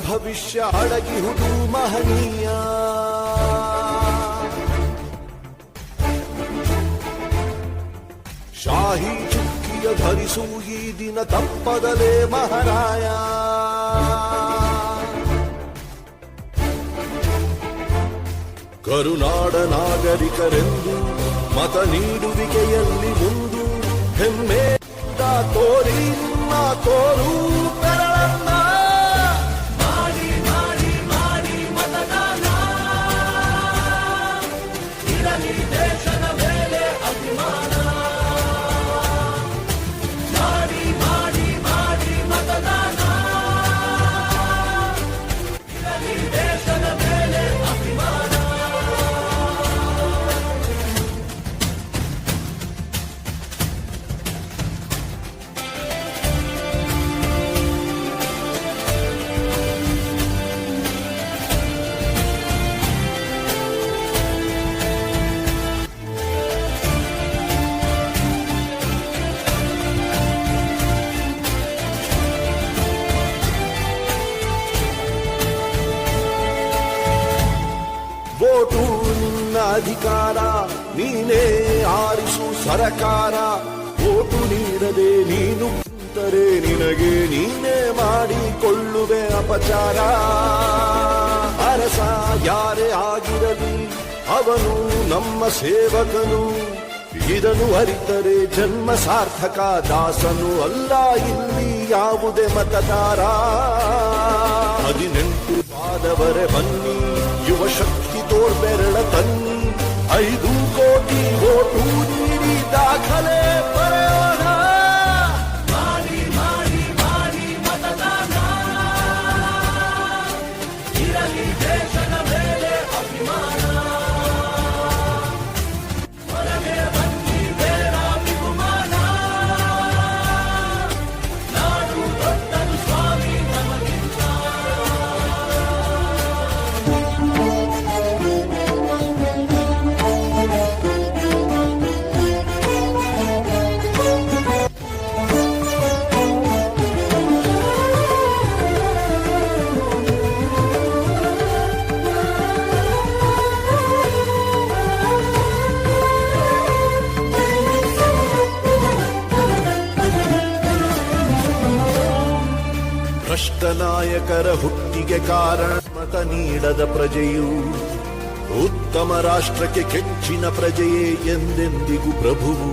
ಭವಿಷ್ಯ ಅಡಗಿಹುದು ಮಹನೀಯ. ಶಾಹಿ ಚುಕ್ಕಿಯ ಧರಿಸು ಈ ದಿನ ತಪ್ಪದಲೇ ಮಹಾರಾಯ. ಕರುನಾಡ ನಾಗರಿಕರೆಂದು ಮತ ನೀಡುವಿಕೆಯಲ್ಲಿ ಮುಂದು ಹೆಮ್ಮೆಯಿಂದ ತೋರಿ ನಿಮ್ಮ ತೋರು ಬೆರಳನ್ನ. ಮಾಡಿ ಮಾಡಿ ಮಾಡಿ ಮತದಾನ, ಇರಲಿ ದೇಶದ ಮೇಲೆ ಅಭಿಮಾನ. ಮಾಡಿ ಮಾಡಿ ಮಾಡಿ ಮತದಾನ, ಇರಲಿ ದೇಶದ ಮೇಲೆ ಅಭಿಮಾನ. ವೋಟು ನಿನ್ನ ಅಧಿಕಾರ, ನೀನೇ ಆರಿಸು ಸರಕಾರ. ವೋಟು ನೀಡದೆ ನೀನು ಕುಂತರೆ ನಿನಗೆ ನೀನೇ ಮಾಡಿಕೊಳ್ಳುವೆ ಅಪಚಾರ. ಅರಸ ಯಾರೇ ಆಗಿರಲಿ ಅವನು ನಮ್ಮ ಸೇವಕನು, ಇದನ್ನು ಅರಿತರೆ ಜನ್ಮ ಸಾರ್ಥಕ. ದಾಸನು ಅಲ್ಲ ಇಲ್ಲಿ ಯಾವುದೇ ಮತದಾರ. 18 ಆದವರೆ ಬನ್ನಿ, ಯುವ ಶಕ್ತಿ ತೋರ್ಬೆರಳ ತನ್ನಿ. 5 ಕೋಟಿ ವೋಟು ನೀಡಿ ದಾಖಲೆ ಬರೆಯೋಣ. ಮಾಡಿ ಮಾಡಿ ಮಾಡಿ ಮತದಾನ, ಇರಲಿ ದೇಶದ ಮೇಲೆ ಅಭಿಮಾನ. ಹೊರಗೆ ಬನ್ನಿ ಬೇಡ ಬಹುಮಾನ, ನಾಡು ದೊಡ್ಡದು ಸ್ವಾಮಿ ನಮಗಿಂತ. ಭ್ರಷ್ಟ ನಾಯಕರ ಹುಟ್ಟಿಗೆ ಕಾರಣ ಮತ ನೀಡದ ಪ್ರಜೆಯು. ಉತ್ತಮ ರಾಷ್ಟ್ರಕ್ಕೆ ಕೆಚ್ಚಿನ ಪ್ರಜೆಯೇ ಎಂದೆಂದಿಗೂ ಪ್ರಭುವು.